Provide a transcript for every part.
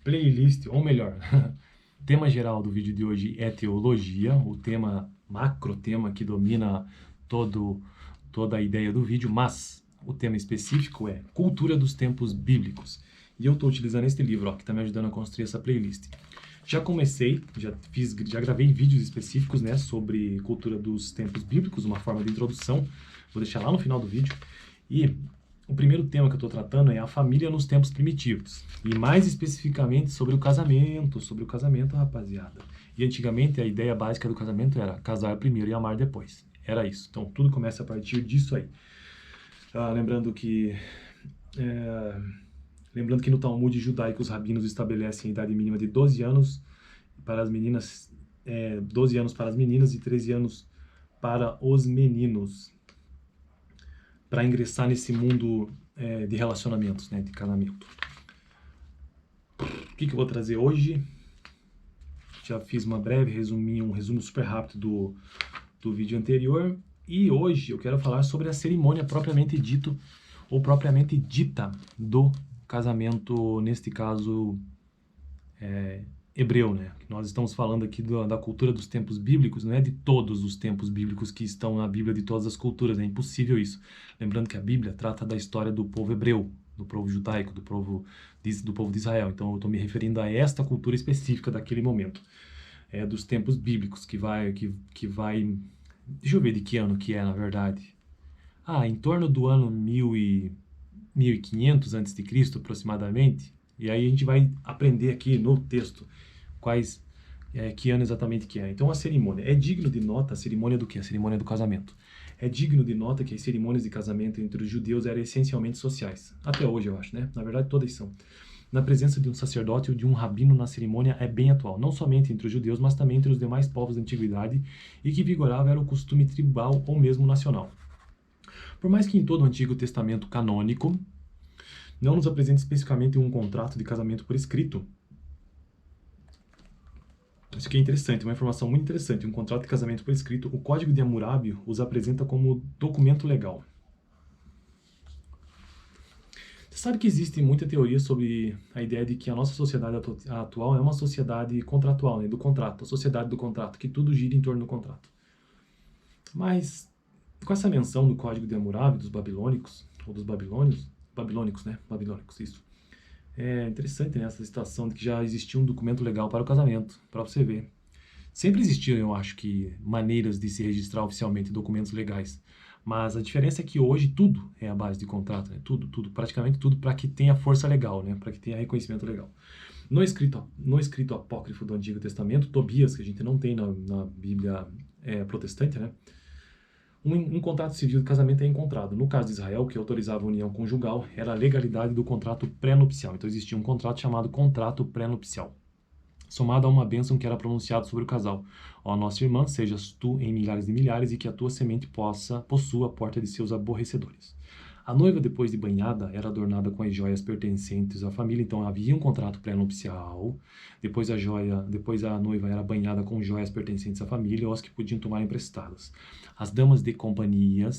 playlist, ou melhor, tema geral do vídeo de hoje é teologia, o tema, macro tema que domina toda a ideia do vídeo, mas o tema específico é cultura dos tempos bíblicos. E eu estou utilizando este livro, ó, que está me ajudando a construir essa playlist. Já comecei, já gravei vídeos específicos, né, sobre cultura dos tempos bíblicos, uma forma de introdução. Vou deixar lá no final do vídeo. E o primeiro tema que eu estou tratando é a família nos tempos primitivos. E mais especificamente sobre o casamento, rapaziada. E antigamente a ideia básica do casamento era casar primeiro e amar depois. Era isso. Então tudo começa a partir disso aí. Lembrando que no Talmud judaico os rabinos estabelecem a idade mínima de 12 anos para as meninas, 12 anos para as meninas e 13 anos para os meninos, para ingressar nesse mundo de relacionamentos, né, de casamento. O que eu vou trazer hoje? Já fiz um resumo super rápido do vídeo anterior. E hoje eu quero falar sobre a cerimônia propriamente dito, ou propriamente dita do casamento, neste caso, hebreu, né? Nós estamos falando aqui da cultura dos tempos bíblicos, não é de todos os tempos bíblicos que estão na Bíblia de todas as culturas, é impossível isso. Lembrando que a Bíblia trata da história do povo hebreu, do povo judaico, do povo de Israel. Então eu estou me referindo a esta cultura específica daquele momento, dos tempos bíblicos, que vai... Deixa eu ver de que ano que é, na verdade. Em torno do ano 1500 a.C., aproximadamente. E aí a gente vai aprender aqui no texto que ano exatamente que é. Então a cerimônia. É digno de nota a cerimônia do quê? A cerimônia do casamento. É digno de nota que as cerimônias de casamento entre os judeus eram essencialmente sociais. Até hoje, eu acho, né? Na verdade, todas são. Na presença de um sacerdote ou de um rabino na cerimônia é bem atual, não somente entre os judeus, mas também entre os demais povos da antiguidade, e que vigorava era o costume tribal ou mesmo nacional. Por mais que em todo o Antigo Testamento canônico não nos apresente especificamente um contrato de casamento por escrito, isso aqui é interessante, uma informação muito interessante, um contrato de casamento por escrito, o Código de Hammurabi os apresenta como documento legal. Você sabe que existe muita teoria sobre a ideia de que a nossa sociedade atual é uma sociedade contratual, né, do contrato, a sociedade do contrato, que tudo gira em torno do contrato. Mas, com essa menção do Código de Hammurabi, dos babilônicos, ou dos babilônicos, né, babilônicos, isso. É interessante, né, essa situação de que já existia um documento legal para o casamento, para você ver. Sempre existiam, eu acho, que maneiras de se registrar oficialmente documentos legais. Mas a diferença é que hoje tudo é a base de contrato, né? Tudo, praticamente tudo, para que tenha força legal, né? Para que tenha reconhecimento legal. No escrito apócrifo do Antigo Testamento, Tobias, que a gente não tem na Bíblia protestante, né? Um contrato civil de casamento é encontrado. No caso de Israel, que autorizava a união conjugal, era a legalidade do contrato pré-nupcial. Então existia um contrato chamado contrato pré-nupcial, somado a uma bênção que era pronunciada sobre o casal. Ó nossa irmã, sejas tu em milhares de milhares, e que a tua semente possua a porta de seus aborrecedores. A noiva, depois de banhada, era adornada com as joias pertencentes à família, então havia um contrato pré-nupcial. Depois a noiva era banhada com joias pertencentes à família ou as que podiam tomar emprestadas. As damas de companhia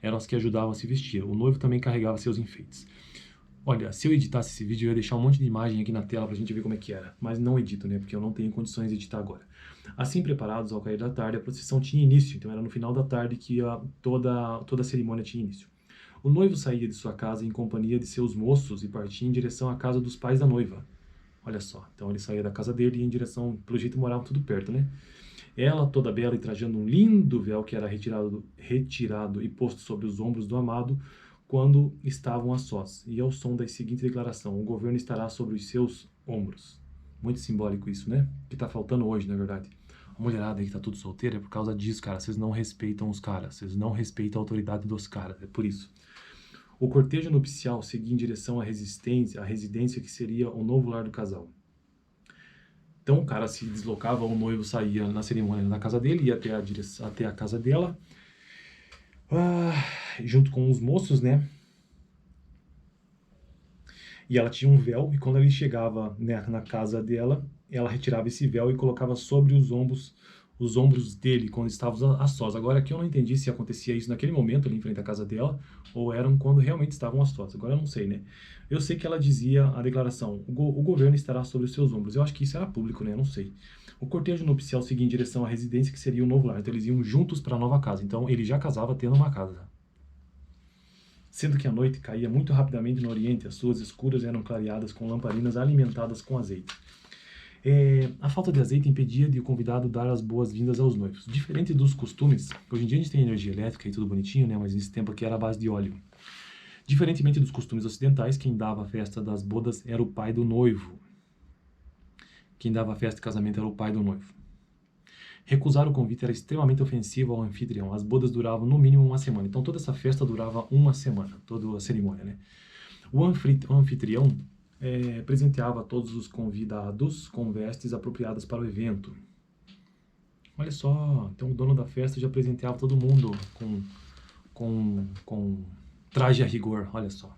eram as que ajudavam a se vestir. O noivo também carregava seus enfeites. Olha, se eu editasse esse vídeo, eu ia deixar um monte de imagem aqui na tela pra gente ver como é que era. Mas não edito, né? Porque eu não tenho condições de editar agora. Assim preparados, ao cair da tarde, a procissão tinha início. Então era no final da tarde que toda a cerimônia tinha início. O noivo saía de sua casa em companhia de seus moços e partia em direção à casa dos pais da noiva. Olha só, então ele saía da casa dele e ia em direção, pelo jeito moravam tudo perto, né? Ela, toda bela e trajando um lindo véu que era retirado e posto sobre os ombros do amado, quando estavam a sós, e ao som da seguinte declaração: o governo estará sobre os seus ombros. Muito simbólico isso, né? Que tá faltando hoje, na verdade. A mulherada aí que tá tudo solteira é por causa disso, cara. Vocês não respeitam os caras, vocês não respeitam a autoridade dos caras, é por isso. O cortejo nupcial seguia em direção à residência que seria o novo lar do casal. Então o cara se deslocava, o noivo saía na cerimônia na casa dele, ia até a casa dela, junto com os moços, né? E ela tinha um véu, e quando ele chegava, né, na casa dela, ela retirava esse véu e colocava sobre os ombros os ombros dele quando estavam a sós. Agora, aqui eu não entendi se acontecia isso naquele momento ali em frente à casa dela ou eram quando realmente estavam a sós. Agora eu não sei, né? Eu sei que ela dizia a declaração: o governo estará sobre os seus ombros. Eu acho que isso era público, né? Eu não sei. O cortejo nupcial seguia em direção à residência que seria o novo lar. Então eles iam juntos para a nova casa. Então ele já casava tendo uma casa. Sendo que a noite caía muito rapidamente no oriente, as suas escuras eram clareadas com lamparinas alimentadas com azeite. A falta de azeite impedia de o convidado dar as boas-vindas aos noivos. Diferente dos costumes, hoje em dia a gente tem energia elétrica e tudo bonitinho, né? Mas nesse tempo aqui era a base de óleo. Diferentemente dos costumes ocidentais, quem dava a festa das bodas era o pai do noivo. Quem dava a festa de casamento era o pai do noivo. Recusar o convite era extremamente ofensivo ao anfitrião. As bodas duravam no mínimo uma semana. Então toda essa festa durava uma semana, toda a cerimônia, né? O anfitrião presenteava todos os convidados com vestes apropriadas para o evento. Olha só, então o dono da festa já presenteava todo mundo com traje a rigor, olha só.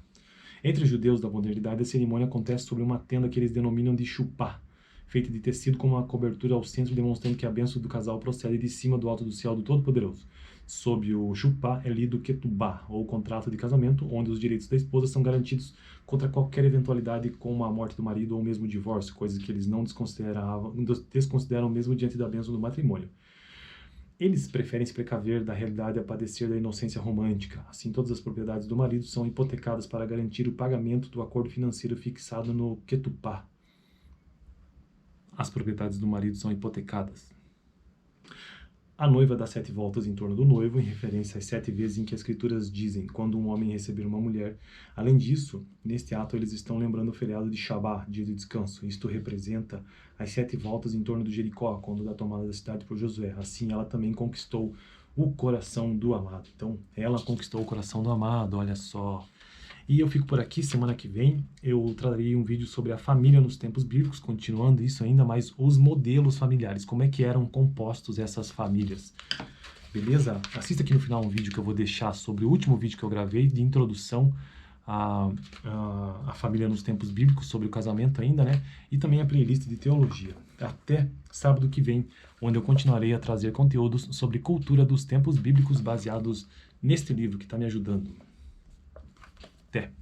Entre os judeus da modernidade, a cerimônia acontece sobre uma tenda que eles denominam de chupá, feita de tecido com uma cobertura ao centro, demonstrando que a bênção do casal procede de cima do alto do céu do Todo-Poderoso. Sob o chupá é lido o ketubá, ou contrato de casamento, onde os direitos da esposa são garantidos contra qualquer eventualidade como a morte do marido ou mesmo o divórcio, coisas que eles não desconsideram mesmo diante da bênção do matrimônio. Eles preferem se precaver da realidade a padecer da inocência romântica. Assim, todas as propriedades do marido são hipotecadas para garantir o pagamento do acordo financeiro fixado no ketupá. As propriedades do marido são hipotecadas. A noiva dá 7 voltas em torno do noivo, em referência às 7 vezes em que as escrituras dizem quando um homem receber uma mulher. Além disso, neste ato eles estão lembrando o feriado de Shabá, dia de descanso. Isto representa as 7 voltas em torno do Jericó, quando da tomada da cidade por Josué. Assim, ela também conquistou o coração do amado. Então, ela conquistou o coração do amado, olha só. E eu fico por aqui, semana que vem eu trarei um vídeo sobre a família nos tempos bíblicos, continuando isso ainda, mas os modelos familiares, como é que eram compostos essas famílias. Beleza? Assista aqui no final um vídeo que eu vou deixar sobre o último vídeo que eu gravei de introdução à família nos tempos bíblicos, sobre o casamento ainda, né? E também a playlist de teologia. Até sábado que vem, onde eu continuarei a trazer conteúdos sobre cultura dos tempos bíblicos baseados neste livro que está me ajudando. Até!